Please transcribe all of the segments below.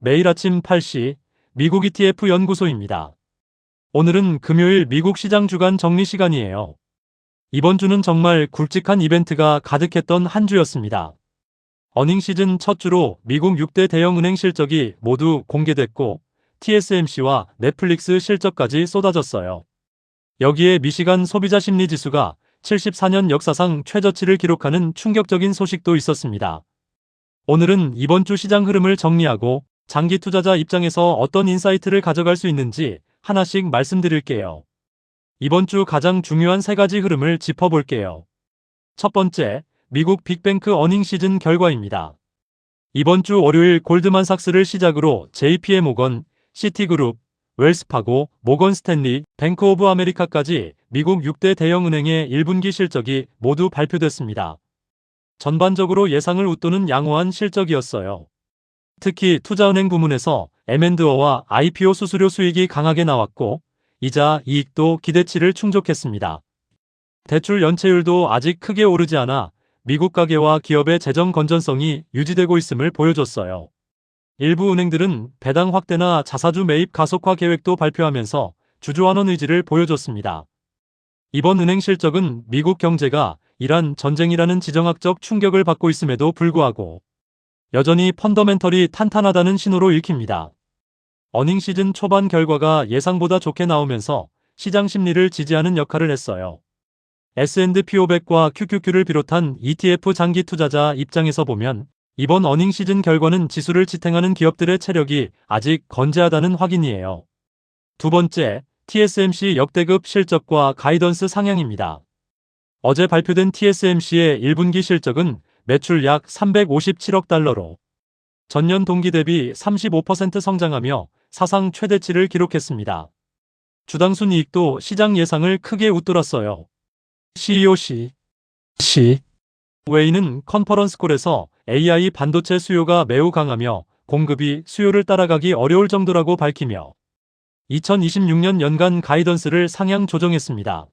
매일 아침 8시 미국 ETF 연구소입니다. 오늘은 금요일 미국 시장 주간 정리 시간이에요. 이번 주는 정말 굵직한 이벤트가 가득했던 한 주였습니다. 어닝 시즌 첫 주로 미국 6대 대형은행 실적이 모두 공개됐고 TSMC와 넷플릭스 실적까지 쏟아졌어요. 여기에 미시간 소비자 심리 지수가 74년 역사상 최저치를 기록하는 충격적인 소식도 있었습니다. 오늘은 이번 주 시장 흐름을 정리하고 장기 투자자 입장에서 어떤 인사이트를 가져갈 수 있는지 하나씩 말씀드릴게요. 이번 주 가장 중요한 세 가지 흐름을 짚어볼게요. 첫 번째, 미국 빅뱅크 어닝 시즌 결과입니다. 이번 주 월요일 골드만삭스를 시작으로 JP모건, 시티그룹, 웰스파고, 모건 스탠리, 뱅크 오브 아메리카까지 미국 6대 대형은행의 1분기 실적이 모두 발표됐습니다. 전반적으로 예상을 웃도는 양호한 실적이었어요. 특히 투자은행 부문에서 M&O와 IPO 수수료 수익이 강하게 나왔고 이자 이익도 기대치를 충족했습니다. 대출 연체율도 아직 크게 오르지 않아 미국 가계와 기업의 재정 건전성이 유지되고 있음을 보여줬어요. 일부 은행들은 배당 확대나 자사주 매입 가속화 계획도 발표하면서 주주환원 의지를 보여줬습니다. 이번 은행 실적은 미국 경제가 이란 전쟁이라는 지정학적 충격을 받고 있음에도 불구하고 여전히 펀더멘털이 탄탄하다는 신호로 읽힙니다. 어닝 시즌 초반 결과가 예상보다 좋게 나오면서 시장 심리를 지지하는 역할을 했어요. S&P 500과 QQQ를 비롯한 ETF 장기 투자자 입장에서 보면 이번 어닝 시즌 결과는 지수를 지탱하는 기업들의 체력이 아직 건재하다는 확인이에요. 두 번째, TSMC 역대급 실적과 가이던스 상향입니다. 어제 발표된 TSMC의 1분기 실적은 매출 약 357억 달러로 전년 동기 대비 35% 성장하며 사상 최대치를 기록했습니다. 주당 순이익도 시장 예상을 크게 웃돌았어요. CEO 웨이는 컨퍼런스콜에서 AI 반도체 수요가 매우 강하며 공급이 수요를 따라가기 어려울 정도라고 밝히며 2026년 연간 가이던스를 상향 조정했습니다.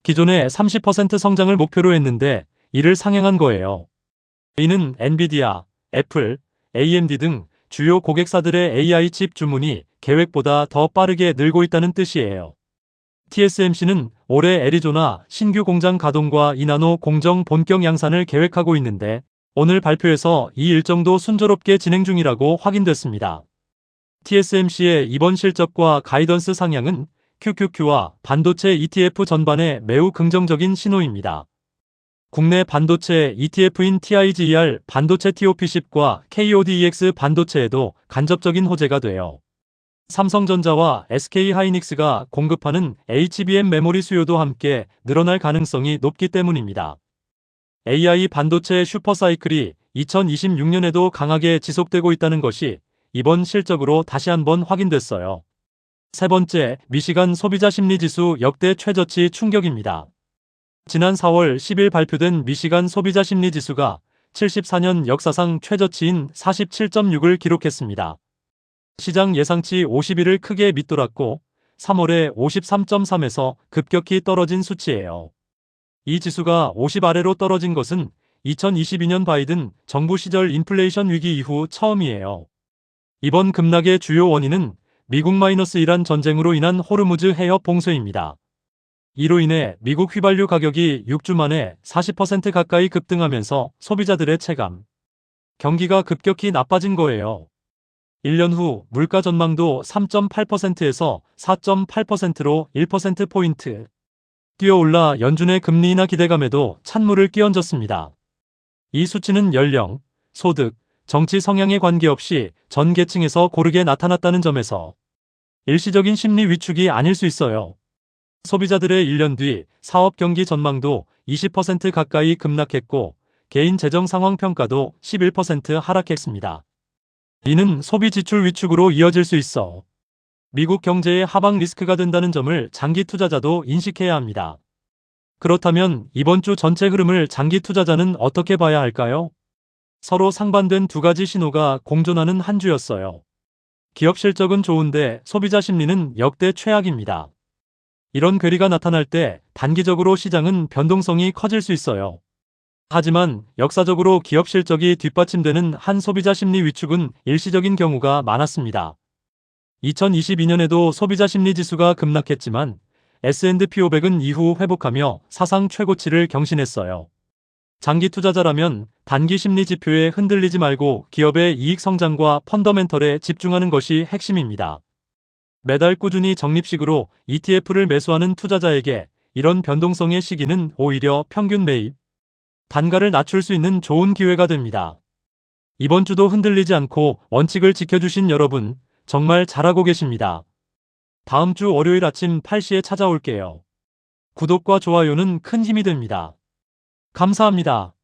기존에 30% 성장을 목표로 했는데 이를 상향한 거예요. 이는 엔비디아, 애플, AMD 등 주요 고객사들의 AI 칩 주문이 계획보다 더 빠르게 늘고 있다는 뜻이에요. TSMC는 올해 애리조나 신규 공장 가동과 2나노 공정 본격 양산을 계획하고 있는데 오늘 발표에서 이 일정도 순조롭게 진행 중이라고 확인됐습니다. TSMC의 이번 실적과 가이던스 상향은 QQQ와 반도체 ETF 전반에 매우 긍정적인 신호입니다. 국내 반도체 ETF인 TIGER 반도체 TOP10과 KODEX 반도체에도 간접적인 호재가 돼요. 삼성전자와 SK하이닉스가 공급하는 HBM 메모리 수요도 함께 늘어날 가능성이 높기 때문입니다. AI 반도체 슈퍼사이클이 2026년에도 강하게 지속되고 있다는 것이 이번 실적으로 다시 한번 확인됐어요. 세 번째, 미시간 소비자 심리지수 역대 최저치 충격입니다. 지난 4월 10일 발표된 미시간 소비자 심리지수가 74년 역사상 최저치인 47.6을 기록했습니다. 시장 예상치 51을 크게 밑돌았고 3월에 53.3에서 급격히 떨어진 수치예요. 이 지수가 50 아래로 떨어진 것은 2022년 바이든 정부 시절 인플레이션 위기 이후 처음이에요. 이번 급락의 주요 원인은 미국-이란 전쟁으로 인한 호르무즈 해협 봉쇄입니다. 이로 인해 미국 휘발유 가격이 6주 만에 40% 가까이 급등하면서 소비자들의 체감, 경기가 급격히 나빠진 거예요. 1년 후 물가 전망도 3.8%에서 4.8%로 1%포인트 뛰어올라 연준의 금리 인하 기대감에도 찬물을 끼얹었습니다. 이 수치는 연령, 소득, 정치 성향에 관계없이 전 계층에서 고르게 나타났다는 점에서 일시적인 심리 위축이 아닐 수 있어요. 소비자들의 1년 뒤 사업 경기 전망도 20% 가까이 급락했고 개인 재정 상황 평가도 11% 하락했습니다. 이는 소비 지출 위축으로 이어질 수 있어 미국 경제의 하방 리스크가 된다는 점을 장기 투자자도 인식해야 합니다. 그렇다면 이번 주 전체 흐름을 장기 투자자는 어떻게 봐야 할까요? 서로 상반된 두 가지 신호가 공존하는 한 주였어요. 기업 실적은 좋은데 소비자 심리는 역대 최악입니다. 이런 괴리가 나타날 때 단기적으로 시장은 변동성이 커질 수 있어요. 하지만 역사적으로 기업 실적이 뒷받침되는 한 소비자 심리 위축은 일시적인 경우가 많았습니다. 2022년에도 소비자 심리 지수가 급락했지만 S&P 500은 이후 회복하며 사상 최고치를 경신했어요. 장기 투자자라면 단기 심리 지표에 흔들리지 말고 기업의 이익 성장과 펀더멘털에 집중하는 것이 핵심입니다. 매달 꾸준히 적립식으로 ETF를 매수하는 투자자에게 이런 변동성의 시기는 오히려 평균 매입, 단가를 낮출 수 있는 좋은 기회가 됩니다. 이번 주도 흔들리지 않고 원칙을 지켜주신 여러분, 정말 잘하고 계십니다. 다음 주 월요일 아침 8시에 찾아올게요. 구독과 좋아요는 큰 힘이 됩니다. 감사합니다.